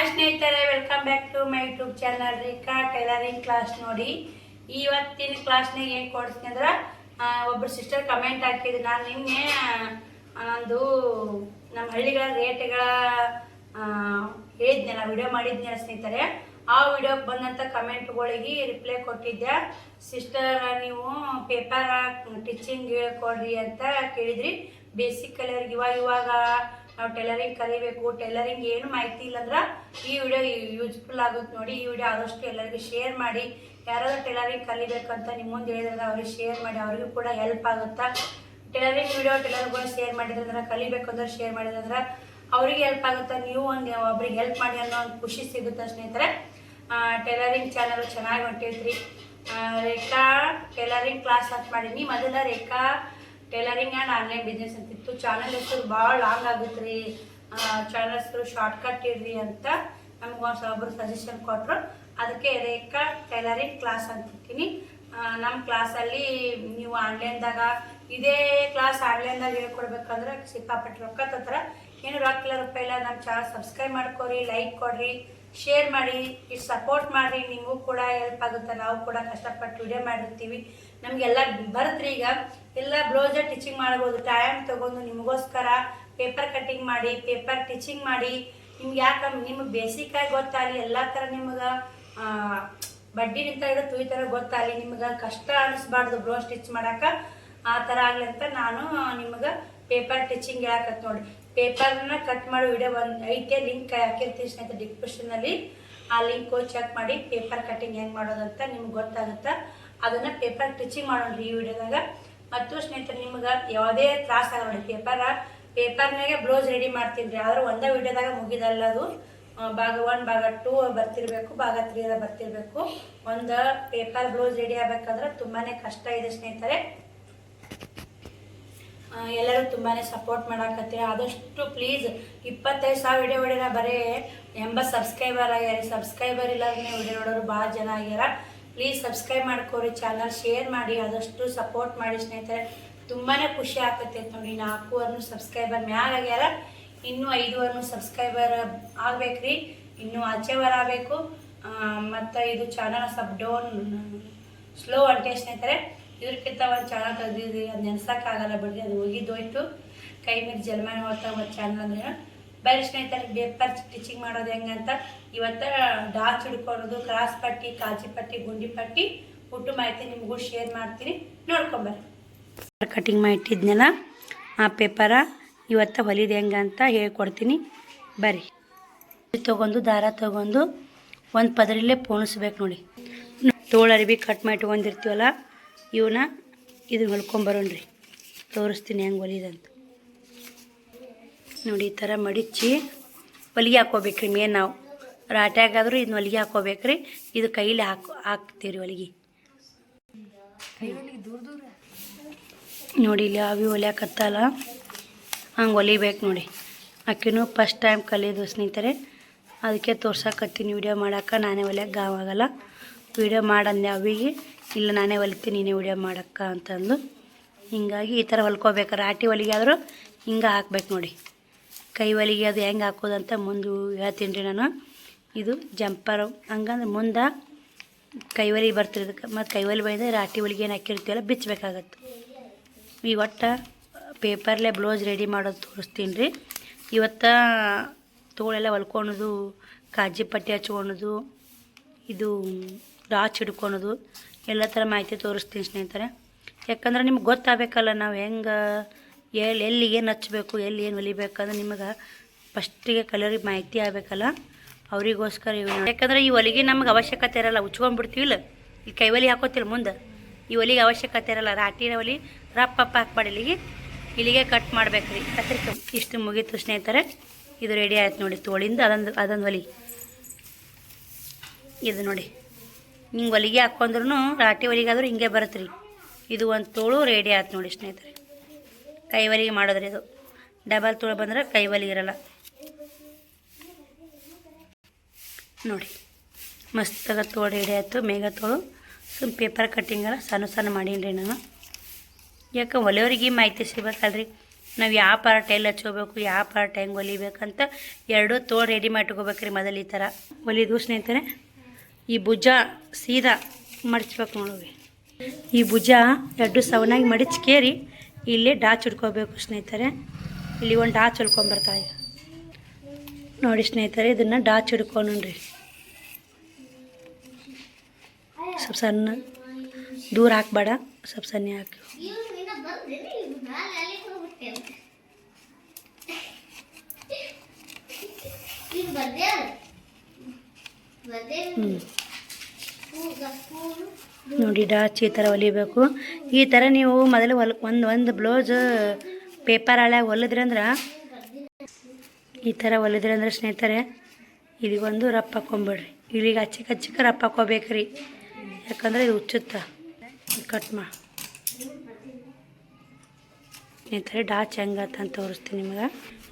Hi ಸ್ನೇಹಿತರೆ, welcome back to my YouTube channel Rekha tailoring class. ನೋಡಿ, ಇವತ್ತಿನ ಕ್ಲಾಸ್ನಾಗ ಏನು ಕೊಡ್ತೀನಿ ಅಂದ್ರೆ ಒಬ್ಬರು ಸಿಸ್ಟರ್ ಕಮೆಂಟ್ ಹಾಕಿದ್ರು. ನಾನು ನಿನ್ನೆ ನಂದು ನಮ್ಮ ಹಳ್ಳಿಗಳ ರೇಟ್ಗಳ ಹೇಳಿದ್ನಲ್ಲ, ವಿಡಿಯೋ ಮಾಡಿದ್ನಲ್ಲ ಸ್ನೇಹಿತರೆ. ಆ ವಿಡಿಯೋಗೆ ಬಂದಂಥ ಕಮೆಂಟ್ಗಳಿಗೆ ರಿಪ್ಲೈ ಕೊಟ್ಟಿದ್ದೆ. ಸಿಸ್ಟರ್, ನೀವು ಪೇಪರ್ ಟಿಚಿಂಗ್ ಹೇಳ್ಕೊಡ್ರಿ ಅಂತ ಕೇಳಿದ್ರಿ. ಬೇಸಿಕ್ ಕಲರ್ಗೆ ಇವಾಗ ನಾವು ಟೈಲರಿಂಗ್ ಕಲಿಬೇಕು. ಟೈಲರಿಂಗ್ ಏನು ಮಾಹಿತಿ ಇಲ್ಲಂದ್ರೆ ಈ ವಿಡಿಯೋ ಯೂಸ್ಫುಲ್ ಆಗುತ್ತೆ. ನೋಡಿ, ಈ ವಿಡಿಯೋ ಆದಷ್ಟು ಎಲ್ಲರಿಗೂ ಶೇರ್ ಮಾಡಿ. ಯಾರಾದ್ರೂ ಟೈಲರಿಂಗ್ ಕಲಿಬೇಕಂತ ನಿಮ್ಮ ಮುಂದೆ ಹೇಳಿದ್ರೆ ಅವ್ರಿಗೆ ಶೇರ್ ಮಾಡಿ, ಅವ್ರಿಗೂ ಕೂಡ ಹೆಲ್ಪ್ ಆಗುತ್ತಾ. ಟೈಲರಿಂಗ್ ವಿಡಿಯೋ ಟೈಲರ್ಗಳು ಶೇರ್ ಮಾಡಿದ್ರೆ, ಕಲಿಬೇಕಂದ್ರೆ ಶೇರ್ ಮಾಡಿದ್ರೆ ಅವ್ರಿಗೆ ಹೆಲ್ಪ್ ಆಗುತ್ತೆ. ನೀವು ಒಬ್ರಿಗೆ ಹೆಲ್ಪ್ ಮಾಡಿ ಅನ್ನೋ ಒಂದು ಖುಷಿ ಸಿಗುತ್ತೆ ಸ್ನೇಹಿತರೆ. ಟೈಲರಿಂಗ್ ಚಾನಲ್ ಚೆನ್ನಾಗಿ ಹೊಂಟೈತ್ರಿ. ರೇಖಾ ಟೈಲರಿಂಗ್ ಕ್ಲಾಸ್ ಅಂತ ಮಾಡೀನಿ. ಮೊದಲ Rekha tailoring and online business ಅಂತಿತ್ತು. ಚಾನಲ್ ಹೆಸರು ಭಾಳ ಲಾಂಗ್ ಆಗುತ್ತೆ ರೀ. ಚಾನಲ್ ಹೆಸರು ಶಾರ್ಟ್ಕಟ್ ಇರ್ರಿ ಅಂತ ನಮ್ಗೆ ಒಬ್ಬರು ಸಜೆಷನ್ ಕೊಟ್ಟರು. ಅದಕ್ಕೆ ರೇಖಾ ಟೈಲರಿಂಗ್ ಕ್ಲಾಸ್ ಅಂತಿರ್ತೀನಿ. ನಮ್ಮ ಕ್ಲಾಸಲ್ಲಿ ನೀವು ಆನ್ಲೈನ್ದಾಗ ಇದೇ ಕ್ಲಾಸ್ ಆನ್ಲೈನ್ದಾಗ ಹೇಳ್ಕೊಡ್ಬೇಕಂದ್ರೆ ಸಿಕ್ಕಾಪಟ್ಟೆ ರೊಕ್ಕ ತತ್ರ. ಏನು ರೊಕ್ಕ ಇಲ್ಲ, ರೂಪಾಯಿ ಇಲ್ಲ. ನಮ್ಮ ಚಾನಲ್ ಸಬ್ಸ್ಕ್ರೈಬ್ ಮಾಡ್ಕೊರಿ, ಲೈಕ್ ಕೊಡ್ರಿ, ಶೇರ್ ಮಾಡಿ, ಇಷ್ಟು ಸಪೋರ್ಟ್ ಮಾಡಿರಿ. ನಿಮಗೂ ಕೂಡ ಹೆಲ್ಪ್ ಆಗುತ್ತೆ. ನಾವು ಕೂಡ ಕಷ್ಟಪಟ್ಟು ವಿಡಿಯೋ ಮಾಡಿರ್ತೀವಿ. ನಮಗೆಲ್ಲ ಬರುತ್ತೆ. ಈಗ ಎಲ್ಲ ಬ್ಲೌಸ ಟಿಚಿಂಗ್ ಮಾಡ್ಬೋದು. ಟೈಮ್ ತೊಗೊಂಡು ನಿಮಗೋಸ್ಕರ ಪೇಪರ್ ಕಟ್ಟಿಂಗ್ ಮಾಡಿ, ಪೇಪರ್ ಟಿಚಿಂಗ್ ಮಾಡಿ. ನಿಮ್ಗೆ ಯಾಕೆ ನಿಮ್ಗೆ ಬೇಸಿಕ್ಕಾಗಿ ಗೊತ್ತಾಗಲಿ, ಎಲ್ಲ ಥರ ನಿಮ್ಗೆ ಬಡ್ಡಿ ನಿಂತ ಹಿಡಿದು ತುಯಿ ಥರ ಗೊತ್ತಾಗಲಿ. ನಿಮ್ಗೆ ಕಷ್ಟ ಅನಿಸ್ಬಾರ್ದು ಬ್ಲೌಸ್ ಸ್ಟಿಚ್ ಮಾಡೋಕೆ. ಆ ಥರ ಆಗಲಿ ಅಂತ ನಾನು ನಿಮ್ಗೆ ಪೇಪರ್ ಟಿಚಿಂಗ್ ಹೇಳಕತ್ತೆ. ನೋಡಿ, ಪೇಪರ್ನ ಕಟ್ ಮಾಡೋ ವಿಡಿಯೋ ಐತೆ, ಲಿಂಕ್ ಹಾಕಿರ್ತೀನಿ ಸ್ನೇಹಿತರೆ ಡಿಸ್ಕ್ರಿಪ್ಷನಲ್ಲಿ. ಆ ಲಿಂಕ್ ಚೆಕ್ ಮಾಡಿ ಪೇಪರ್ ಕಟ್ಟಿಂಗ್ ಹೆಂಗೆ ಮಾಡೋದಂತ ನಿಮ್ಗೆ ಗೊತ್ತಾಗುತ್ತೆ. ಅದನ್ನು ಪೇಪರ್ ಟಿಚಿಂಗ್ ಮಾಡೋಣ್ರಿ ಈ ವಿಡಿಯೋದಾಗ. ಮತ್ತು ಸ್ನೇಹಿತರೆ, ನಿಮ್ಗೆ ಯಾವುದೇ ತ್ರಾಸ ಆಗ ನೋಡಿ, ಪೇಪರ್ನಾಗೆ ಬ್ಲೌಸ್ ರೆಡಿ ಮಾಡ್ತೀನಿ ರೀ. ಆದ್ರೆ ಒಂದೇ ವಿಡಿಯೋದಾಗ ಮುಗಿದಲ್ಲ ಅದು. ಭಾಗ 1 ಭಾಗ 2 ಬರ್ತಿರ್ಬೇಕು, ಭಾಗ 3 ಬರ್ತಿರ್ಬೇಕು. ಒಂದು ಪೇಪರ್ ಬ್ಲೌಸ್ ರೆಡಿ ಆಗ್ಬೇಕಂದ್ರೆ ತುಂಬಾ ಕಷ್ಟ ಇದೆ ಸ್ನೇಹಿತರೆ. ಎಲ್ಲರೂ ತುಂಬಾ ಸಪೋರ್ಟ್ ಮಾಡಾಕತ್ತೀರ. ಆದಷ್ಟು ಪ್ಲೀಸ್ 25,000 ವಿಡಿಯೋ ಹೊಡ್ಯಾರ, ಬರೀ 80 ಸಬ್ಸ್ಕ್ರೈಬರ್ ಆಗ್ಯಾರ. ಸಬ್ಸ್ಕ್ರೈಬರ್ ಇಲ್ಲ ವಿಡಿಯೋ ನೋಡೋರು ಭಾಳ ಜನ ಆಗ್ಯಾರ. ಪ್ಲೀಸ್ ಸಬ್ಸ್ಕ್ರೈಬ್ ಮಾಡ್ಕೊರಿ, ಚಾನಲ್ ಶೇರ್ ಮಾಡಿ, ಆದಷ್ಟು ಸಪೋರ್ಟ್ ಮಾಡಿ ಸ್ನೇಹಿತರೆ. ತುಂಬಾ ಖುಷಿ ಆಕತ್ತೈತೆ ನೋಡಿ. 4 ಸಬ್ಸ್ಕ್ರೈಬರ್ ಮ್ಯಾಗ ಆಗ್ಯಾರ. ಇನ್ನೂ 5 ಸಬ್ಸ್ಕ್ರೈಬರ್ ಆಗ್ಬೇಕ್ರಿ. ಇನ್ನೂ ಆಚೆವರ ಆಗಬೇಕು. ಮತ್ತು ಇದು ಚಾನಲ್ ಸ್ವಲ್ಪ ಡೌನ್ ಸ್ಲೋ ಹೊಂಟೆ ಸ್ನೇಹಿತರೆ. ಇದಕ್ಕಿಂತ ಒಂದು ಚಾನಲ್ ತೆಗ್ದಿದ್ರಿ, ಅದು ನೆನ್ಸೋಕ್ಕಾಗಲ್ಲ ಬಿಡ್ರಿ. ಅದು ಹೋಗಿದ್ದೋಯ್ತು, ಕೈ ಮೇಲೆ ಜನ್ಮಾನ ಹೋಗ್ತಾ ಒಂದು ಚಾನಲ್ ಅಂದ್ರೆ. ಬೇರೆ ಸ್ನೇಹಿತರೆ, ಪೇಪರ್ ಸ್ಟಿಚಿಂಗ್ ಮಾಡೋದು ಹೆಂಗಂತ ಇವತ್ತು ಡಾಚ್ ಹಿಡ್ಕೊಳ್ಳೋದು, ಕ್ರಾಸ್ ಪಟ್ಟಿ, ಕಾಜಿ ಪಟ್ಟಿ, ಗುಂಡಿ ಪಟ್ಟಿ ಹುಟ್ಟು ಮಾಹಿತಿ ನಿಮಗೂ ಶೇರ್ ಮಾಡ್ತೀನಿ, ನೋಡ್ಕೊಂಬರ್ರಿ. ಕಟಿಂಗ್ ಮಾಡಿಟ್ಟಿದ್ನಲ್ಲ ಆ ಪೇಪರ ಇವತ್ತು ಹೊಲಿದು ಹೆಂಗಂತ ಹೇಳ್ಕೊಡ್ತೀನಿ ಬರ್ರಿ. ತೊಗೊಂಡು ದಾರ ತೊಗೊಂಡು ಒಂದು ಪದರಲ್ಲೇ ಪೋಣಿಸ್ಬೇಕು ನೋಡಿ. ತೋಳು ಅರಿವಿ ಕಟ್ ಮಾಡಿ ಇಟ್ಕೊಂಡಿರ್ತೀವಲ್ಲ, ಇದನ್ನ ಹೊಲ್ಕೊಂಬರೋಣ್ರಿ. ತೋರಿಸ್ತೀನಿ ಹೆಂಗೆ ಹೊಲಿದಂತ ನೋಡಿ. ಈ ಥರ ಮಡಿಚಿ ಹೊಲಿಗೆ ಹಾಕ್ಕೋಬೇಕ್ರಿ. ಮೇನ್ ನಾವು ರಾಟ್ಯಾಗಾದರೂ ಇದನ್ನ ಹೊಲಿಗೆ ಹಾಕ್ಕೋಬೇಕ್ರಿ. ಇದು ಕೈಲಿ ಹಾಕ್ತೀವಿ ರೀ ಹೊಲಿಗೆ. ನೋಡಿ, ಇಲ್ಲಿ ಅವಿ ಹೊಲಿಯಾಕತ್ತಲ್ಲ, ಹಂಗೆ ಹೊಲಿಬೇಕು ನೋಡಿ. ಆಕಿನೂ ಫಸ್ಟ್ ಟೈಮ್ ಕಲಿಯೋದು ಸ್ನೇಹಿತರೆ. ಅದಕ್ಕೆ ತೋರ್ಸಕತ್ತೀನಿ ವಿಡಿಯೋ ಮಾಡೋಕೆ. ನಾನೇ ಹೊಲಿಯೋಕೆ ಗಾವಾಗಲ್ಲ. ವಿಡಿಯೋ ಮಾಡಂದೆ ಅವಿಗೆ, ಇಲ್ಲ ನಾನೇ ಹೊಲಿತೀನಿ ನೀನೇ ವಿಡಿಯೋ ಮಾಡೋಕ್ಕೆ ಅಂತಂದು. ಹಿಂಗಾಗಿ ಈ ಥರ ಹೊಲ್ಕೋಬೇಕು. ರಾಟಿ ಹೊಲಿಗೆ ಆದರೂ ಹಿಂಗೆ ಹಾಕ್ಬೇಕು ನೋಡಿ. ಕೈ ಹೊಲಿಗೆ ಅದು ಹೆಂಗೆ ಹಾಕೋದಂತ ಮುಂದೆ ಹೇಳ್ತೀನಿ ರೀ ನಾನು. ಇದು ಜಂಪರ್ ಹಂಗಂದ್ರೆ ಮುಂದೆ ಕೈ ಹೊಲಿಗೆ ಬರ್ತಿರೋದಕ್ಕೆ. ಮತ್ತು ಕೈ ಹೊಲಿ ಬೈದ್ರೆ ರಾಟಿ ಹೊಲಿಗೆ ಏನು ಹಾಕಿರ್ತೀವಲ್ಲ ಬಿಚ್ಚಬೇಕಾಗತ್ತೆ. ಈಗ ಒಟ್ಟು ಪೇಪರ್ಲೆ ಬ್ಲೌಸ್ ರೆಡಿ ಮಾಡೋದು ತೋರಿಸ್ತೀನಿ ರೀ. ಇವತ್ತು ತೋಳೆಲ್ಲ ಹೊಲ್ಕೊಳೋದು, ಕಾಜಿ ಪಟ್ಟಿ ಹಚ್ಕೊಳೋದು, ಇದು ಡಾಚ್ ಹಿಡ್ಕೊಳೋದು ಎಲ್ಲ ಥರ ಮಾಹಿತಿ ತೋರಿಸ್ತೀನಿ ಸ್ನೇಹಿತರೆ. ಯಾಕಂದ್ರೆ ನಿಮ್ಗೆ ಗೊತ್ತಾಗಬೇಕಲ್ಲ, ನಾವು ಹೆಂಗೆ ಎಲ್ಲಿ ಏನು ಹಚ್ಬೇಕು, ಎಲ್ಲಿ ಏನು ಹೊಲಿಬೇಕಂದ್ರೆ ನಿಮಗೆ ಫಸ್ಟಿಗೆ ಕಲರಿಗೆ ಮಾಹಿತಿ ಆಗಬೇಕಲ್ಲ, ಅವರಿಗೋಸ್ಕರ ಯಾಕಂದ್ರೆ ಈ ಹೊಲಿಗೆ ನಮ್ಗೆ ಅವಶ್ಯಕತೆ ಇರಲ್ಲ. ಉಚ್ಕೊಂಡ್ಬಿಡ್ತೀವಿಲ್ಲ, ಈ ಕೈ ಹೊಲಿ ಹಾಕೋತಿಲ್ಲ ಮುಂದೆ. ಈ ಹೊಲಿಗೆ ಅವಶ್ಯಕತೆ ಇರಲ್ಲ. ರಾಟಿನ ಹೊಲಿ ರಪ್ಪಪ್ಪ ಹಾಕ್ಬಾಡಿ, ಇಲ್ಲಿಗೆ ಕಟ್ ಮಾಡ್ಬೇಕು ರೀ. ಇಷ್ಟು ಮುಗೀತು ಸ್ನೇಹಿತರೆ. ಇದು ರೆಡಿ ಆಯ್ತು ನೋಡಿ. ತೋಳಿಂದ ಅದೊಂದು ಹೊಲಿ. ಇದು ನೋಡಿ, ಹಿಂಗೆ ಹೊಲಿಗೆ ಹಾಕ್ಕೊಂಡ್ರು ರಾಟಿ ಹೊಲಿಗಾದ್ರೂ ಹಿಂಗೆ ಬರುತ್ತೆ ರೀ. ಇದು ಒಂದು ತೋಳು ರೆಡಿ ಆಯ್ತು ನೋಡಿ ಸ್ನೇಹಿತರೆ. ಕೈ ಹೊಲಿಗೆ ಮಾಡೋದ್ರಿ. ಇದು ಡಬಲ್ ತೋಳು ಬಂದ್ರೆ ಕೈ ಹೊಲಿಗೆ ಇರಲ್ಲ ನೋಡಿ. ಮಸ್ತಾಗ ತೋಳು ರೆಡಿ ಆಯಿತು. ಮೇಘ ತೋಳು ಸುಮ್ಮ ಪೇಪರ್ ಕಟ್ಟಿಂಗಲ್ಲ ಸಣ್ಣ ಸಣ್ಣ ಮಾಡೀನಿ ರೀ ನಾನು. ಯಾಕೆ ಹೊಲಿಯೋರಿಗೆ ಮಾಹಿತಿ ಸಿಗ್ಬೇಕಲ್ರಿ. ನಾವು ಯಾವ ಪಾರ್ಟ್ ಎಲ್ಲಿ ಹಚ್ಕೋಬೇಕು, ಯಾವ ಪಾರ್ಟ್ ಹೆಂಗೆ ಹೊಲಿಬೇಕಂತ ಎರಡೂ ತೋಳು ರೆಡಿ ಮಾಡಿಟ್ಕೋಬೇಕ್ರಿ. ಮೊದಲು ಈ ಥರ ಹೊಲಿದು ಸ್ನೇಹಿತರೆ ಈ ಭುಜ ಸೀದಾ ಮಡಚ್ಬೇಕು ನೋಡಿ. ಈ ಭುಜ ಎರಡು ಸವನಾಗಿ ಮಡಚ್ಕೇರಿ ಇಲ್ಲೇ ಡಾಚ್ ಹಿಡ್ಕೋಬೇಕು ಸ್ನೇಹಿತರೆ. ಇಲ್ಲಿ ಒಂದು ಡಾಚ್ ಹಿಡ್ಕೊಂಬರ್ತಾಳೆ ಈಗ ನೋಡಿ ಸ್ನೇಹಿತರೆ. ಇದನ್ನು ಡಾಚ್ ಹಿಡ್ಕೊಂಡ್ರಿ ಸ್ವಲ್ಪ ಸಣ್ಣ ದೂರ ಹಾಕ್ಬೇಡ, ಸ್ವಲ್ಪ ಸಣ್ಣ ಹಾಕಿ. ನೋಡಿ ಡಾಚ್ ಈ ಥರ ಹೊಲಿಬೇಕು. ಈ ಥರ ನೀವು ಮೊದಲು ಒಂದು ಬ್ಲೌಸ್ ಪೇಪರ್ ಹಳ್ಯಾಗ ಹೊಲಿದ್ರಿ ಅಂದ್ರೆ ಈ ಥರ ಹೊಲಿದ್ರಿ ಅಂದ್ರೆ ಸ್ನೇಹಿತರೆ ಇಲ್ಲಿಗೊಂದು ರಪ್ಪ ಹಾಕ್ಕೊಂಬಿಡ್ರಿ. ಇಲ್ಲಿಗೆ ಹಚ್ಚಕ್ಕೆ ರಪ್ಪ ಹಾಕ್ಕೋಬೇಕ್ರಿ, ಯಾಕಂದ್ರೆ ಇದು ಹುಚ್ಚುತ್ತ. ಕಟ್ ಮಾಡಿ ಸ್ನೇಹಿತರೆ ಡಾಚ್ ಹೆಂಗತ್ತ ಅಂತ ತೋರಿಸ್ತೀನಿ ನಿಮ್ಗೆ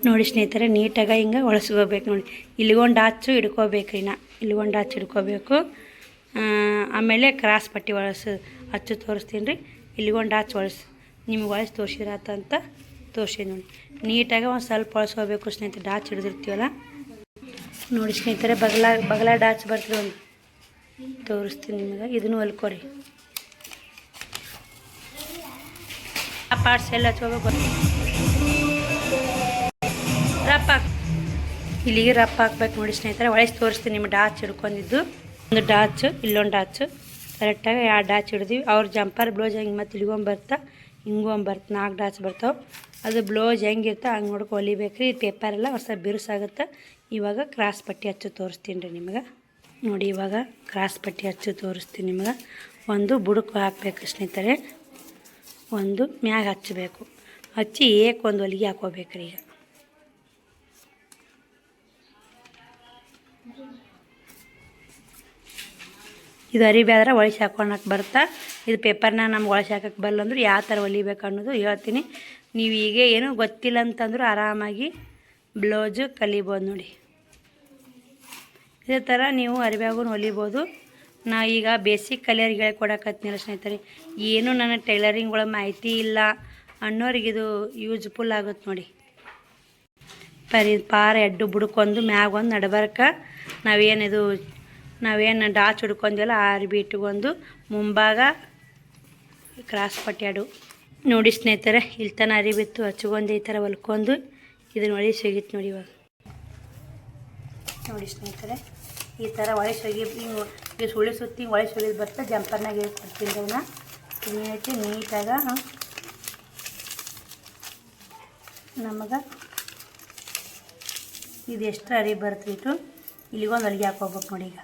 ನೋಡಿ ಸ್ನೇಹಿತರೆ. ನೀಟಾಗಿ ಹಿಂಗೆ ಒಳಸ್ಕೋಬೇಕು ನೋಡಿ. ಇಲ್ಲಿಗೊಂದು ಡಾಚು ಹಿಡ್ಕೋಬೇಕ್ರಿ. ಇಲ್ಲಿಗೊಂದು ಡಾಚ್ ಹಿಡ್ಕೋಬೇಕು. ಆಮೇಲೆ ಕ್ರಾಸ್ ಪಟ್ಟಿ ಹಚ್ಚು ತೋರಿಸ್ತೀನಿ ರೀ. ಇಲ್ಲಿಗೊಂದು ಡಾಚ್ ನಿಮ್ಗೆ ಒಳಸಿ ತೋರಿಸಿರತ್ತಂತ ತೋರಿಸಿ ನೋಡಿ. ನೀಟಾಗಿ ಒಂದು ಸ್ವಲ್ಪ ಒಳಸ್ಕೋಬೇಕು ಸ್ನೇಹಿತರೆ. ಡಾಚ್ ಹಿಡಿದಿರ್ತೀವಲ್ಲ ನೋಡಿ ಸ್ನೇಹಿತರೆ. ಬಗಲ ಡಾಚ್ ಬರ್ತದೆ ಒಂದು ತೋರಿಸ್ತೀನಿ ನಿಮಗೆ. ಇದನ್ನು ಹೊಲ್ಕೋರಿ. ಆ ಪಾರ್ಟ್ಸ್ ಎಲ್ಲ ಹಚ್ಕೋಬೇಕು. ರಪ್ಪ ಇಲ್ಲಿಗೆ ರಪ್ಪ ಹಾಕ್ಬೇಕು ನೋಡಿ ಸ್ನೇಹಿತರೆ. ಒಳಸಿ ತೋರಿಸ್ತೀನಿ ನಿಮ್ಗೆ ಡಾಚ್ ಹಿಡ್ಕೊಂಡಿದ್ದು. ಒಂದು ಡಾಚ್ ಇಲ್ಲೊಂದು ಡಾಚ್ ಕರೆಕ್ಟಾಗಿ 2 ಡಾಚ್ ಹಿಡಿದೀವಿ. ಅವ್ರ ಜಂಪರ್ ಬ್ಲೌಸ್ ಹೆಂಗೆ ಮತ್ತು ಇಲ್ಲಿಗೊಂಬರ್ತಾ ಹಿಂಗೊಂಬರ್ತಾ 4 ಡಾಚ್ ಬರ್ತಾವೆ. ಅದು ಬ್ಲೌಸ್ ಹೆಂಗಿರ್ತಾ ಹಂಗೆ ನೋಡ್ಕೊ ಹೊಲಿಬೇಕ್ರಿ. ಪೇಪರೆಲ್ಲ ಹೊಸ ಬಿರುಸಾಗುತ್ತೆ. ಇವಾಗ ಕ್ರಾಸ್ ಪಟ್ಟಿ ಹಚ್ಚು ತೋರಿಸ್ತೀನಿ ರೀ ನಿಮ್ಗೆ ನೋಡಿ. ಇವಾಗ ಕ್ರಾಸ್ ಪಟ್ಟಿ ಹಚ್ಚು ತೋರಿಸ್ತೀನಿ ನಿಮ್ಗೆ. ಒಂದು ಬುಡಕು ಹಾಕಬೇಕು ಸ್ನೇಹಿತರೆ, ಒಂದು ಮ್ಯಾಗ ಹಚ್ಚಬೇಕು. ಹಚ್ಚಿ ಒಂದು ಹೊಲಿಗೆ ಹಾಕೋಬೇಕ್ರಿ. ಈಗ ಇದು ಅರಿಬಿ ಆದ್ರೆ ಒಳಸಿ ಹಾಕೊಳಕ್ಕೆ ಬರ್ತಾ. ಇದು ಪೇಪರ್ನ ನಮ್ಗೆ ಒಳಸಿ ಹಾಕಕ್ಕೆ ಬರಲ್ಲ ಅಂದ್ರೆ ಯಾವ ಥರ ಹೊಲಿಬೇಕು ಅನ್ನೋದು ಹೇಳ್ತೀನಿ. ನೀವು ಈಗ ಏನೂ ಗೊತ್ತಿಲ್ಲ ಅಂತಂದ್ರೂ ಆರಾಮಾಗಿ ಬ್ಲೌಸು ಕಲಿಬೋದು ನೋಡಿ. ಇದೇ ಥರ ನೀವು ಅರಿಬ್ಯಾಗೂ ಹೊಲಿಬೋದು. ನಾ ಈಗ ಬೇಸಿಕ್ ಕಲಿಯರ್ಗೆ ಹೇಳ್ಕೊಡಕತ್ತೀನಿಲ್ಲ ಸ್ನೇಹಿತರೆ. ಏನೂ ನನ್ನ ಟೈಲರಿಂಗ್ ಒಳಗೆ ಮಾಹಿತಿ ಇಲ್ಲ ಅನ್ನೋರಿಗಿದು ಯೂಸ್ಫುಲ್ ಆಗುತ್ತೆ ನೋಡಿ. ಪಾರ ಎಡ್ಡು ಬುಡ್ಕೊಂಡು ಮ್ಯಾಗ ಒಂದು ನಡ್ಬರ್ಕ ನಾವೇನು ಡಾಚ್ ಹಿಡ್ಕೊಂಡ್ವಲ್ಲ ಆ ಅರಿಬಿ ಇಟ್ಕೊಂಡು ಮುಂಭಾಗ ಕ್ರಾಸ್ ಪಟ್ಟಿ ಅಡು ನೋಡಿ ಸ್ನೇಹಿತರೆ. ಇಲ್ಲಿ ತನ ಅರಿಬಿತ್ತು ಹಚ್ಕೊಂಡು ಈ ಥರ ಹೊಲ್ಕೊಂಡು ಇದನ್ನು ಒಳಸಿ ಹೋಗಿತ್ತು ನೋಡಿ. ಇವಾಗ ನೋಡಿ ಸ್ನೇಹಿತರೆ ಈ ಥರ ಒಳಸಿ ಹೋಗಿ ಹಿಂಗೆ ಸುಳಿ ಸುತ್ತಿ ಒಳಸಿ ಹೋಗಿದ್ದು ಬರ್ತಾ ಜಂಪರ್ನಾಗ ಹೇಳ್ಕೊಡ್ತೀನಿ ಅವನ್ನ. ಇನ್ನೈತಿ ನೀಟಾಗ ನಮಗೆ ಇದು ಎಷ್ಟು ಅರಿಬಿ ಬರ್ತಿತ್ತು ಇಲ್ಲಿಗೊಂದು ಹೊಲಿಗೆ ಹಾಕೋಬೇಕು ನೋಡಿ. ಈಗ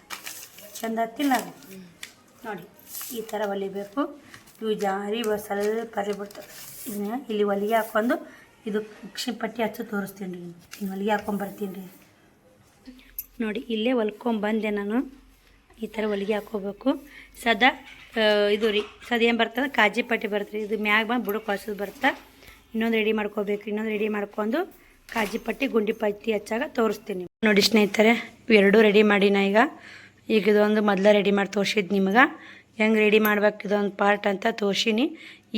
ಚಂದ ಹತ್ತಿಲ್ಲ ಅದು ನೋಡಿ. ಈ ಥರ ಹೊಲಿಬೇಕು. ಇವು ಜಾರಿ ಸ್ವಲ್ಪ ಅರಿಬಿಡ್ತವೆ. ಇದನ್ನ ಇಲ್ಲಿ ಹೊಲಿಗೆ ಹಾಕ್ಕೊಂಡು ಇದು ಉಕ್ಷಿ ಪಟ್ಟಿ ಹಚ್ಚು ತೋರಿಸ್ತೀನಿ ರೀ. ಇನ್ನು ಹೊಲಿಗೆ ಹಾಕ್ಕೊಂಬರ್ತೀನಿ ರೀ ನೋಡಿ. ಇಲ್ಲೇ ಹೊಲ್ಕೊಂಬಂದೆ ನಾನು. ಈ ಥರ ಹೊಲಿಗೆ ಹಾಕ್ಕೋಬೇಕು. ಸದಾ ಇದು ರೀ ಏನು ಬರ್ತದೆ ಕಾಜಿ ಪಟ್ಟಿ ಬರ್ತದೆ. ಇದು ಮ್ಯಾಗ ಬಂದು ಬುಡಕ್ಕೆ ಹೊಸದು ಬರ್ತಾ. ಇನ್ನೊಂದು ರೆಡಿ ಮಾಡ್ಕೋಬೇಕು. ಇನ್ನೊಂದು ರೆಡಿ ಮಾಡ್ಕೊಂಡು ಕಾಜಿ ಪಟ್ಟಿ ಗುಂಡಿ ಪಟ್ಟಿ ಹಚ್ಚಾಗ ತೋರಿಸ್ತೀನಿ ನೋಡಿ ಸ್ನೇಹಿತರೆ. ಎರಡೂ ರೆಡಿ ಮಾಡಿನ ಈಗ ಇದೊಂದು ಮೊದಲ ರೆಡಿ ಮಾಡಿ ತೋರಿಸಿದ್ದು ನಿಮ್ಗೆ. ಹೆಂಗೆ ರೆಡಿ ಮಾಡ್ಬೇಕು ಇದೊಂದು ಪಾರ್ಟ್ ಅಂತ ತೋರಿಸೀನಿ.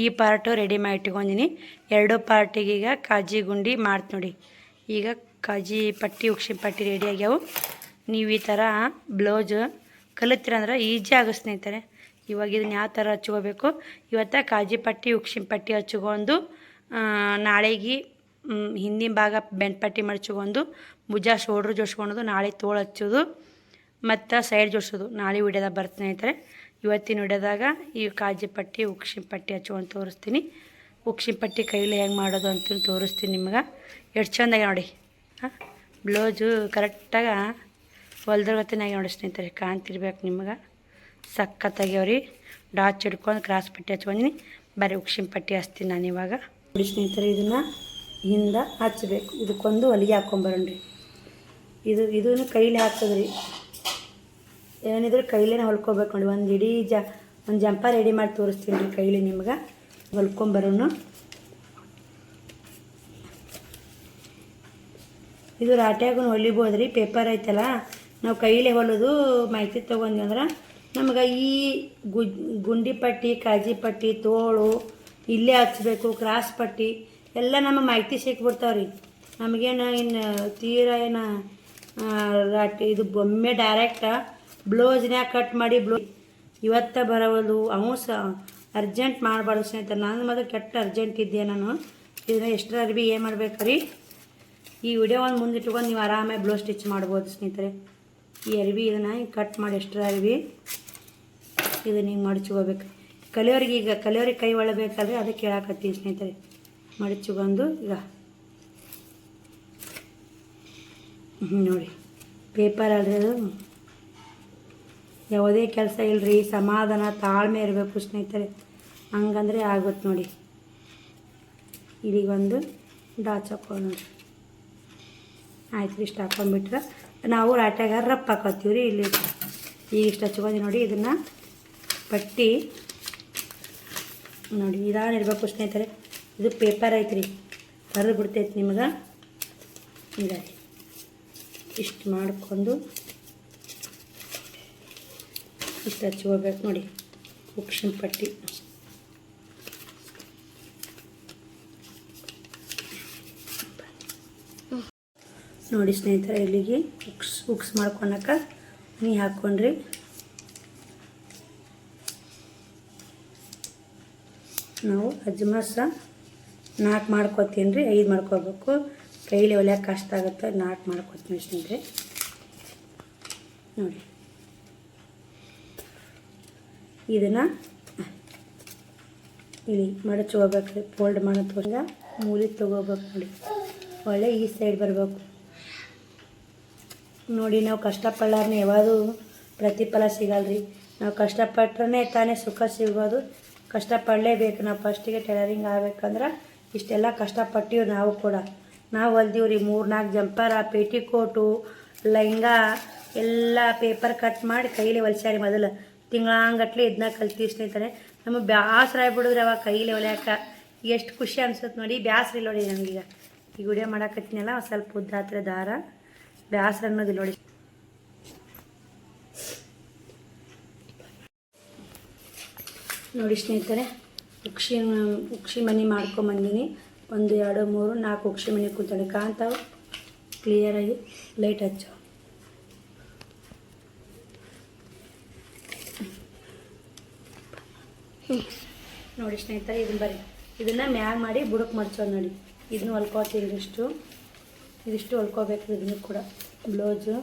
ಈ ಪಾರ್ಟು ರೆಡಿ ಮಾಡಿ ಇಟ್ಕೊಂಡಿನಿ. ಎರಡೂ ಪಾರ್ಟಿಗೆ ಈಗ ಕಾಜಿ ಗುಂಡಿ ಮಾಡ್ತು ನೋಡಿ. ಈಗ ಕಾಜಿ ಪಟ್ಟಿ ಉಕ್ಷಿ ಪಟ್ಟಿ ರೆಡಿ ಆಗ್ಯಾವು. ನೀವು ಈ ಥರ ಬ್ಲೌಸ್ ಕಲಿತೀರಂದ್ರೆ ಈಜಿ ಆಗುತ್ತೆ ಸ್ನೇಹಿತರೆ. ಇವಾಗ ಇದನ್ನ ಯಾವ ಥರ ಹಚ್ಕೋಬೇಕು. ಇವತ್ತು ಕಾಜಿ ಪಟ್ಟಿ ಉಕ್ಷಿ ಪಟ್ಟಿ ಹಚ್ಕೊಂಡು ನಾಳೆಗೆ ಹಿಂದಿನ ಭಾಗ ಬೆಂಡ್ ಪಟ್ಟಿ ಮಡ್ಚ್ಕೊಂಡು ಭುಜ ಶೋಲ್ಡ್ರ್ ಜೋಡಿಸ್ಕೊಳೋದು, ನಾಳೆ ತೋಳು ಹಚ್ಚೋದು ಮತ್ತು ಸೈಡ್ ಜೋಡಿಸೋದು ನಾಳೆ ವಿಡಿಯೋದಾಗ ಬರ್ತೀನಿ ಸ್ನೇಹಿತರೆ. ಇವತ್ತಿನ ವಿಡಿಯೋದಾಗ ಈ ಕಾಜಿ ಪಟ್ಟಿ ಉಕ್ಷಿ ಪಟ್ಟಿ ಹಚ್ಕೊಂಡು ತೋರಿಸ್ತೀನಿ. ಉಕ್ಷಿ ಪಟ್ಟಿ ಕೈಲಿ ಹೆಂಗೆ ಮಾಡೋದು ಅಂತ ತೋರಿಸ್ತೀನಿ ನಿಮ್ಗೆ. ಎಷ್ಟು ಚಂದಾಗಿ ನೋಡಿ. ಬ್ಲೌಸು ಕರೆಕ್ಟಾಗಿ ಹೊಲ್ದ್ರಗತ್ತಿನಾಗಿ ನೋಡಿ ಸ್ನೇಹಿತರೆ. ಕಾಣ್ತಿರ್ಬೇಕು ನಿಮ್ಗೆ. ಸಖತ್ತಾಗ್ಯಾವ್ರಿ. ಡಾಚ್ ಹಿಡ್ಕೊಂಡು ಕ್ರಾಸ್ ಪಟ್ಟಿ ಹಚ್ಕೊಂಡಿನಿ. ಬರೀ ಉಕ್ಷಿ ಪಟ್ಟಿ ಹಚ್ತೀನಿ ನಾನು ಇವಾಗ ನೋಡಿ ಸ್ನೇಹಿತರೆ. ಇದನ್ನು ಹಿಂದೆ ಹಚ್ಚಬೇಕು. ಇದಕ್ಕೊಂದು ಹೊಲಿಗೆ ಹಾಕ್ಕೊಂಬರೋಣ್ರಿ. ಇದನ್ನು ಕೈಲಿ ಹಾಕೋದ್ರಿ. ಏನಿದ್ರು ಕೈಲೇ ಹೊಲ್ಕೋಬೇಕು ನೋಡಿ. ಒಂದು ಇಡೀ ಒಂದು ಜಂಪರ್ ರೆಡಿ ಮಾಡಿ ತೋರಿಸ್ತೀನಿ ರೀ ಕೈಲಿ ನಿಮ್ಗೆ. ಹೊಲ್ಕೊಂಬರೋನು. ಇದು ರಾಟ್ಯಾಗೂ ಹೊಲಿಬೋದು ರೀ. ಪೇಪರ್ ಐತಲ್ಲ ನಾವು ಕೈಲೇ ಹೊಲಿದು ಮಾಹಿತಿ ತೊಗೊಂಡ್ವಿ ಅಂದ್ರೆ ನಮ್ಗೆ ಈ ಗುಂಡಿ ಪಟ್ಟಿ ಕಾಜಿ ಪಟ್ಟಿ ತೋಳು ಇಲ್ಲೇ ಹಚ್ಚಬೇಕು. ಕ್ರಾಸ್ ಪಟ್ಟಿ ಎಲ್ಲ ನಮ್ಮ ಮಾಹಿತಿ ಸಿಕ್ಬಿಡ್ತಾವ್ರಿ. ನಮಗೇನು ಇನ್ನು ತೀರಾ ಏನು ಇದು ಒಮ್ಮೆ ಡೈರೆಕ್ಟ ಬ್ಲೌಸ್ನ್ಯಾಗ ಕಟ್ ಮಾಡಿ ಇವತ್ತ ಬರೋದು ಅವು ಅರ್ಜೆಂಟ್ ಮಾಡಬಾರ್ದು ಸ್ನೇಹಿತರೆ. ನಾನು ಮೊದಲು ಕೆಟ್ಟ ಅರ್ಜೆಂಟ್ ಇದ್ದೆ. ನಾನು ಇದನ್ನ ಎಷ್ಟರ ಅರ್ಬಿ ಏನು ಮಾಡ್ಬೇಕ್ರಿ, ಈ ವಿಡಿಯೋ ಒಂದು ಮುಂದಿಟ್ಕೊಂಡು ನೀವು ಆರಾಮಾಗಿ ಬ್ಲೌಸ್ ಸ್ಟಿಚ್ ಮಾಡ್ಬೋದು ಸ್ನೇಹಿತರೆ. ಈ ಅರ್ಬಿ ಇದನ್ನು ಕಟ್ ಮಾಡಿ ಎಷ್ಟರ ಅರ್ಬಿ ಇದನ್ನ ಹಿಂಗೆ ಮಡಚ್ಕೋಬೇಕು. ಕಲಿಯೋರಿಗೆ ಕೈ ಒಳಬೇಕಲ್ರಿ, ಅದಕ್ಕೆ ಹೇಳಕತ್ತೀವಿ ಸ್ನೇಹಿತರೆ. ಮಡಚ್ಕೊಂಡು ಈಗ ನೋಡಿ ಪೇಪರ್ ಅಲ್ರಿ ಅದು. ಯಾವುದೇ ಕೆಲಸ ಇಲ್ಲರಿ, ಸಮಾಧಾನ ತಾಳ್ಮೆ ಇರಬೇಕು ಸ್ನೇಹಿತರೆ. ಹಂಗಂದ್ರೆ ಆಗುತ್ತೆ ನೋಡಿ. ಇಲ್ಲಿಗೊಂದು ಡಾಚ್ ಹಾಕೊಂಡು ನೋಡಿ. ಆಯ್ತು ರೀ, ಇಷ್ಟು ಹಾಕೊಂಡ್ಬಿಟ್ರೆ ನಾವು ರಾಟ್ಯಾಗ ರಪ್ಪ ಹಾಕೋತೀವಿ ರೀ. ಇಲ್ಲಿ ಈಗ ಇಷ್ಟು ಹಚ್ಕೊಂಡು ನೋಡಿ, ಇದನ್ನು ಪಟ್ಟಿ ನೋಡಿ ಇದಾನಿರ್ಬೇಕು ಸ್ನೇಹಿತರೆ. ಇದು ಪೇಪರ್ ಐತ್ರಿ, ಹರಿದು ಬಿಡ್ತೈತಿ ನಿಮ್ಗೆ. ಇದಾಗಿ ಇಷ್ಟು ಮಾಡಿಕೊಂಡು ಇಷ್ಟು ಹಚ್ಕೋಬೇಕು ನೋಡಿ. ಉಕ್ಷಿನ ಪಟ್ಟಿ ನೋಡಿ ಸ್ನೇಹಿತರೆ. ಇಲ್ಲಿಗೆ ಉಕ್ಸ್ ಮಾಡ್ಕೊಳಕ್ಕೆ ನೀ ಹಾಕ್ಕೊಂಡ್ರಿ. ನಾವು ಅಜ್ಮಸ 4 ಮಾಡ್ಕೊತೀನಿ ರೀ, 5 ಮಾಡ್ಕೋಬೇಕು. ಕೈಲಿ ಒಲ್ಯಾಕೆ ಕಷ್ಟ ಆಗುತ್ತೆ, 4 ಮಾಡ್ಕೊತೀನಿ ಸ್ನೇಹಿತರೆ. ನೋಡಿ ಇದನ್ನು ಇಲ್ಲಿ ಮಡಚ್ಕೋಬೇಕು ರೀ. ಫೋಲ್ಡ್ ಮಾಡೋದ್ರಿಂದ ಮೂಲಿ ತೊಗೋಬೇಕು ನೋಡಿ. ಒಳ್ಳೆ ಈ ಸೈಡ್ ಬರಬೇಕು ನೋಡಿ. ನಾವು ಕಷ್ಟಪಡಲಾರ್ನ ಯಾವುದು ಪ್ರತಿಫಲ ಸಿಗಲ್ರಿ. ನಾವು ಕಷ್ಟಪಟ್ರೆ ತಾನೇ ಸುಖ ಸಿಗೋದು. ಕಷ್ಟಪಡಲೇಬೇಕು. ನಾವು ಫಸ್ಟಿಗೆ ಟೈಲರಿಂಗ್ ಆಗ್ಬೇಕಂದ್ರೆ ಇಷ್ಟೆಲ್ಲ ಕಷ್ಟಪಟ್ಟಿವಿ. ನಾವು ಕೂಡ ನಾವು ಹೊಲ್ದೀವಿ ರೀ 3-4 ಜಂಪರ, ಪೇಟಿಕೋಟು, ಲಂಗ ಎಲ್ಲ ಪೇಪರ್ ಕಟ್ ಮಾಡಿ ಕೈಲಿ ಹೊಲ್ಸ್ಯಾರಿ. ಮೊದಲು ತಿಂಗಳಂಗಟ್ಲೆ ಇದನ್ನ ಕಲ್ತೀವಿ ಸ್ನೇಹಿತರೆ. ನಮಗೆ ಬ್ಯಾಸರ ಆಗ್ಬಿಡಿದ್ರೆ ಅವಾಗ ಕೈಲಿ ಹೊಲ್ಯಾಕ ಎಷ್ಟು ಖುಷಿ ಅನ್ಸುತ್ತೆ ನೋಡಿ. ಬ್ಯಾಸ್ರ ಇಲ್ಲ ನೋಡಿ ನಮಗೀಗ. ಈ ವಿಡಿಯೋ ಮಾಡಕತ್ತೀನಲ್ಲ ಸ್ವಲ್ಪ ಉದ್ದ ಹತ್ರ ದಾರ, ಬ್ಯಾಸ್ರ ಅನ್ನೋದಿಲ್ಲ ನೋಡಿ. ನೋಡಿ ಸ್ನೇಹಿತರೆ, ಉಕ್ಷಿ ಮನೆ ಮಾಡ್ಕೊಂಬಂದೀನಿ. 1 2 3 4 ಉಕ್ಷಿ ಮನೆ ಕೂತಾಳೆ ಕಾಣ್ತಾವೆ ಕ್ಲಿಯರಾಗಿ. ಲೈಟ್ ಹಚ್ಚು ನೋಡಿ ಸ್ನೇಹಿತರೆ. ಇದನ್ನು ಬರ್ರಿ, ಇದನ್ನು ಮ್ಯಾಗ ಮಾಡಿ ಬುಡಕ್ಕೆ ಮಡ್ಚೋದು ನೋಡಿ. ಇದನ್ನು ಹೊಲ್ಕೋತೀನಿ. ಇದಿಷ್ಟು ಹೊಲ್ಕೋಬೇಕು. ಇದನ್ನು ಕೂಡ ಬ್ಲೌಸು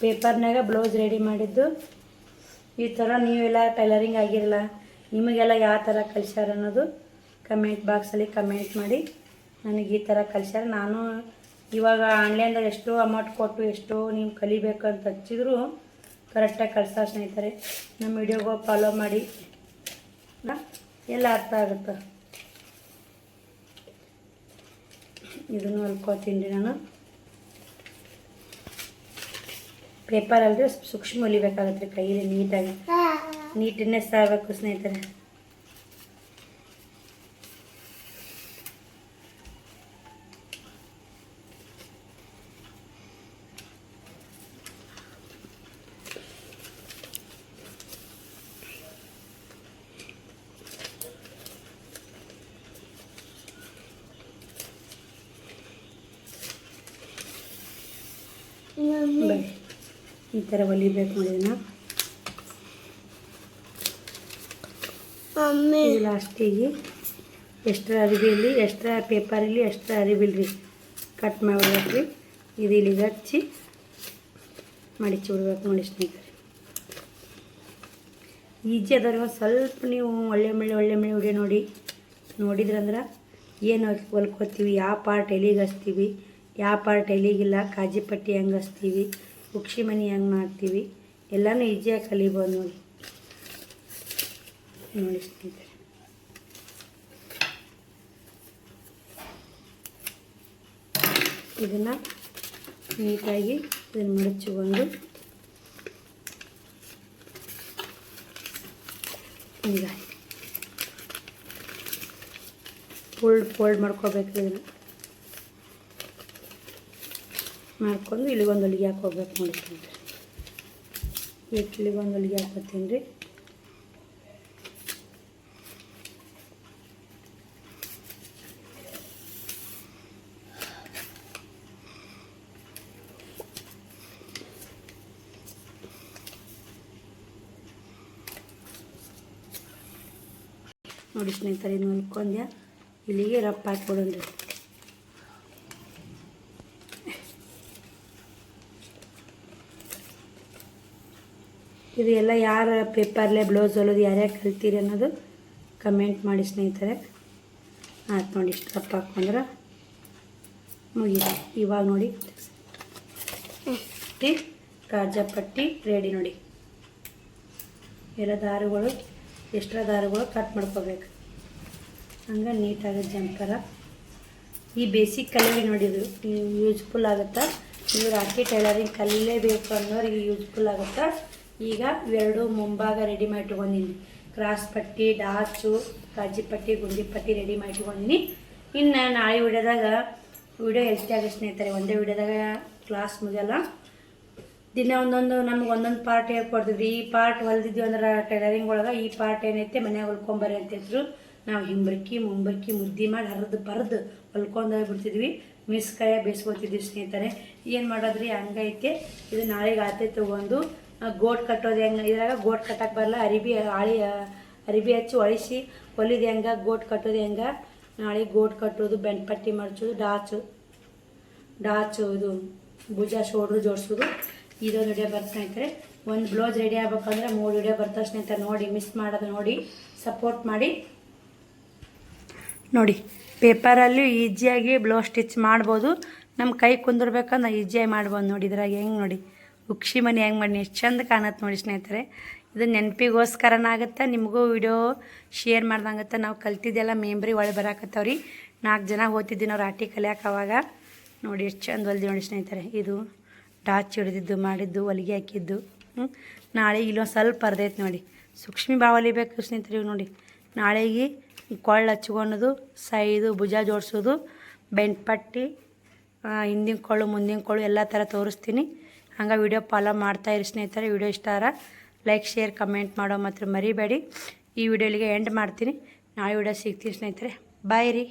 ಪೇಪರ್ನಾಗ ಬ್ಲೌಸ್ ರೆಡಿ ಮಾಡಿದ್ದು. ಈ ಥರ ನೀವೆಲ್ಲ ಟೈಲರಿಂಗ್ ಆಗಿರಲ್ಲ, ನಿಮಗೆಲ್ಲ ಯಾವ ಥರ ಕಲಿಸ್ಯಾರ ಅನ್ನೋದು ಕಮೆಂಟ್ ಬಾಕ್ಸಲ್ಲಿ ಕಮೆಂಟ್ ಮಾಡಿ. ನನಗೆ ಈ ಥರ ಕಲಿಸ್ಯಾರ. ನಾನು ಇವಾಗ ಆನ್ಲೈನ್ದಾಗ ಎಷ್ಟೋ ಅಮೌಂಟ್ ಕೊಟ್ಟು ಎಷ್ಟೋ ನೀವು ಕಲಿಬೇಕು ಅಂತ ಹಚ್ಚಿದ್ರು ಕರೆಕ್ಟಾಗಿ ಕಲಿಸ್ತಾರೆ ಸ್ನೇಹಿತರೆ. ನಮ್ಮ ವಿಡಿಯೋಗೆ ಫಾಲೋ ಮಾಡಿ, ಎಲ್ಲ ಅರ್ಥ ಆಗುತ್ತೆ. ಇದನ್ನು ಹೊಲ್ಕೋತೀನಿ ರೀ ನಾನು. ಪೇಪರ್ ಅಲ್ಲದೆ ಸೂಕ್ಷ್ಮ ಹೊಲಿಬೇಕಾಗತ್ತೆ ರೀ ಕೈಯಲ್ಲಿ. ನೀಟ್ನೆಸ್ ಆಗಬೇಕು ಸ್ನೇಹಿತರೆ. ಈ ಥರ ಹೊಲಿಬೇಕು ನೋಡಿ. ಲಾಸ್ಟಿಗೆ ಎಕ್ಸ್ಟ್ರಾ ಅರಿಬಿಲ್ಲಿ, ಎಕ್ಸ್ಟ್ರಾ ಪೇಪರಲ್ಲಿ ಎಕ್ಸ್ಟ್ರಾ ಅರಿಬಿಲ್ರಿ ಕಟ್ ಮಾಡ್ಬೇಕು ರೀ. ಇದು ಇಲ್ಲಿಗೆ ಹಚ್ಚಿ ಮಡಿಚಿ ಬಿಡ್ಬೇಕು ನೋಡಿ ಸ್ನೇಹಿತರೆ. ಈಜಿ ಅದಾರೆ. ಒಂದು ಸ್ವಲ್ಪ ನೀವು ಒಳ್ಳೆ ವಿಡಿಯೋ ನೋಡಿದ್ರಂದ್ರೆ ಏನು ಹೊಲ್ಕೋತೀವಿ, ಯಾವ ಪಾರ್ಟ್ ಎಲ್ಲಿಗೆ ಹಚ್ತೀವಿ, ಯಾವ ಪಾರ್ಟ್ ಎಲ್ಲಿಗಿಲ್ಲ, ಕಾಜಿ ಪಟ್ಟಿ ಹೆಂಗೆ ಹಚ್ತೀವಿ, ಉಕ್ಷಿ ಮನೆ ಹೆಂಗೆ ಮಾಡ್ತೀವಿ, ಎಲ್ಲನೂ ಈಜಿಯಾಗಿ ಕಲಿಬೋದು ನೋಡಿ ಸ್ನೇಹಿತರೆ. ಇದನ್ನು ನೀಟಾಗಿ ಇದನ್ನು ಮಡಚಿಕೊಂಡು ಈಗ ಫೋಲ್ಡ್ ಮಾಡ್ಕೋಬೇಕು. ಇದನ್ನು ಮಾಡ್ಕೊಂಡು ಇಲ್ಲಿಗೊಂದು ಹೊಲಿಗೆ ಹಾಕೋಬೇಕು ನೋಡಿ ಸ್ನೇಹಿತರೆ. ಇಲ್ಲಿಗೊಂದು ಹೊಲಿಗೆ ಹಾಕೋತೀನಿ ರೀ. ನೋಡಿ ಸ್ನೇಹಿತರೆ, ಇದು ಹೊಲ್ಕೊಂಡ್ಯ ಇಲ್ಲಿಗೆ ರಪ್ಪ ಹಾಕ್ಬಿಡೋಣ್ರಿ. ಇದು ಎಲ್ಲ ಯಾರು ಪೇಪರ್ಲೆ ಬ್ಲೌಸ್ ಹೊಲೋದು ಯಾರ್ಯಾರು ಕಲ್ತೀರಿ ಅನ್ನೋದು ಕಮೆಂಟ್ ಮಾಡಿ ಸ್ನೇಹಿತರೆ. ಆಯ್ತು ನೋಡಿ, ಇಷ್ಟು ರಪ್ಪ ಹಾಕ್ಕೊಂಡ್ರೆ ಮುಗಿದೆ. ಇವಾಗ ನೋಡಿ ಕಾಜಾಪಟ್ಟಿ ರೆಡಿ ನೋಡಿ. ಎಲ್ಲ ದಾರಗಳು ಎಕ್ಸ್ಟ್ರಾ ದಾರಗಳು ಕಟ್ ಮಾಡ್ಕೋಬೇಕು, ಹಂಗೆ ನೀಟಾಗಿ ಜಂಪರ. ಈ ಬೇಸಿಕ್ ಕಲರ್ ನೋಡಿದ್ರು ಯೂಸ್ಫುಲ್ ಆಗುತ್ತಾ. ನೀವು ರಾಕಿ ಟೈಲರಿಂಗ್ ಕಲಿಯಲೇಬೇಕು ಅನ್ನೋರಿಗೆ ಯೂಸ್ಫುಲ್ ಆಗುತ್ತಾ. ಈಗ ಇವೆರಡು ಮುಂಭಾಗ ರೆಡಿ ಮಾಡಿ ಇಟ್ಕೊಂಡಿನಿ. ಕ್ರಾಸ್ ಪಟ್ಟಿ, ಡಾಚು, ಕಾಜಿ ಪಟ್ಟಿ, ಗುಂಡಿ ಪಟ್ಟಿ ರೆಡಿ ಮಾಡಿ ಇಟ್ಕೊಂಡಿನಿ. ಇನ್ನು ನಾಳೆ ವಿಡಿಯೋದಾಗ ವಿಡಿಯೋ ಹೆಲ್ತಿಯಾಗಿ ಸ್ನೇಹಿತರೆ, ಒಂದೇ ವಿಡಿಯೋದಾಗ ಕ್ಲಾಸ್ ಮುಗಿಯಲ್ಲ. ದಿನ ಒಂದೊಂದು ನಮ್ಗೆ ಒಂದೊಂದು ಪಾರ್ಟ್ ಹೇಳ್ಕೊಡ್ತಿದ್ವಿ. ಈ ಪಾರ್ಟ್ ಹೊಲ್ದಿದ್ವಿ ಅಂದ್ರೆ ಟೈಲರಿಂಗ್ ಒಳಗೆ ಈ ಪಾರ್ಟ್ ಏನೈತೆ ಮನ್ಯಾಗ ಹೊಲ್ಕೊಂಬರ್ರಿ ಅಂತಿದ್ರು. ನಾವು ಹಿಂಬರ್ಕಿ ಮುಂಬರ್ಕಿ ಮುದ್ದಿ ಮಾಡಿ ಹರಿದು ಹೊಲ್ಕೊಂಡು ಬಿಡ್ತಿದ್ವಿ. ಮಿಸ್ಕಾಯ ಬೇಯಿಸ್ಕೊತಿದ್ವಿ ಸ್ನೇಹಿತರೆ. ಏನು ಮಾಡೋದ್ರಿ, ಹಂಗೈತೆ. ಇದು ನಾಳೆಗೆ ಆತೆ ತೊಗೊಂಡು ಗೋಟ್ ಕಟ್ಟೋದು ಹೆಂಗೆ, ಇದ್ರಾಗ ಗೋಟ್ ಕಟ್ಟಕ್ಕೆ ಬರಲ್ಲ. ಅರಿಬಿ ಹಚ್ಚಿ ಒಳಿಸಿ ಹೊಲಿದು ಹೆಂಗೆ, ಗೋಟ್ ಕಟ್ಟೋದು ಹೆಂಗೆ. ನಾಳೆ ಗೋಟ್ ಕಟ್ಟೋದು, ಬೆಂಡ್ ಪಟ್ಟಿ ಮಡ್ಚೋದು, ಡಾಚು ಇದು ಭುಜ ಶೋಲ್ಡ್ರು ಜೋಡಿಸೋದು, ಇದೊಂದು ವಿಡಿಯೋ ಬರ್ತಾ ಸ್ನೇಹಿತರೆ. ಒಂದು ಬ್ಲೌಸ್ ರೆಡಿ ಆಗ್ಬೇಕಂದ್ರೆ 3 ವಿಡಿಯೋ ಬರ್ತಾವೆ ಸ್ನೇಹಿತರೆ. ನೋಡಿ, ಮಿಸ್ ಮಾಡೋದು ನೋಡಿ, ಸಪೋರ್ಟ್ ಮಾಡಿ. ನೋಡಿ, ಪೇಪರಲ್ಲಿ ಈಸಿಯಾಗಿ ಬ್ಲೌಸ್ ಸ್ಟಿಚ್ ಮಾಡ್ಬೋದು. ನಮ್ಮ ಕೈ ಕುಂದಿರ್ಬೇಕಂದ್ರೆ ಈಸಿಯಾಗಿ ಮಾಡ್ಬೋದು. ನೋಡಿ ಇದ್ರಾಗ ಹೆಂಗೆ ನೋಡಿ ಉಕ್ಷಿ ಮನೆ ಹೆಂಗೆ ಮಾಡಿ ಎಷ್ಟು ಚಂದ ಕಾಣತ್ತೆ ನೋಡಿ ಸ್ನೇಹಿತರೆ. ಇದು ನೆನಪಿಗೋಸ್ಕರನಾಗುತ್ತೆ, ನಿಮಗೂ ವಿಡಿಯೋ ಶೇರ್ ಮಾಡ್ದಂಗತ್ತೆ. ನಾವು ಕಲ್ತಿದ್ದೆಲ್ಲ ಮೆಮ್ರಿ ಒಳಗೆ ಬರಾಕತ್ತವ್ರಿ. 4 ಜನ ಹೋಗ್ತಿದ್ವಿ ನಾವು ರಾಟಿ ಕಲಿಯೋಕೆ. ಅವಾಗ ನೋಡಿ ಎಷ್ಟು ಚಂದ ಹೊಲ್ದಿ ನೋಡಿ ಸ್ನೇಹಿತರೆ. ಇದು ಡಾಚ್ ಹಿಡಿದಿದ್ದು ಮಾಡಿದ್ದು, ಹೊಲಿಗೆ ಹಾಕಿದ್ದು. ನಾಳೆ ಇಲ್ಲೊಂದು ಸ್ವಲ್ಪ ಅರ್ಧೈತೆ ನೋಡಿ. ಸೂಕ್ಷ್ಮ ಭಾವ ಹೊಲಿಬೇಕು ಸ್ನೇಹಿತರೆ. ಇವು ನೋಡಿ, ನಾಳೆಗೆ ಕೊಳ್ಳು ಹಚ್ಕೊಳೋದು, ಸೈದು ಭುಜ ಜೋಡಿಸೋದು, ಬೆಂಡ್ ಪಟ್ಟಿ, ಹಿಂದಿನ ಕೊಳ್ಳು ಮುಂದಿನ ಕೊಳ್ಳು ಎಲ್ಲ ಥರ ತೋರಿಸ್ತೀನಿ. ಹಂಗೆ ವಿಡಿಯೋ ಫಾಲೋ ಮಾಡ್ತಾಯಿರಿ ಸ್ನೇಹಿತರೆ. ವಿಡಿಯೋ ಇಷ್ಟ ಆದ್ರೆ ಲೈಕ್, ಶೇರ್, ಕಮೆಂಟ್ ಮಾಡೋ ಮಾತ್ರ ಮರಿಬೇಡಿ. ಈ ವಿಡಿಯೋಲಿಗೆ ಎಂಡ್ ಮಾಡ್ತೀನಿ. ನಾಳೆ ವಿಡಿಯೋ ಸಿಗ್ತೀನಿ ಸ್ನೇಹಿತರೆ. ಬಾಯ್ ರೀ.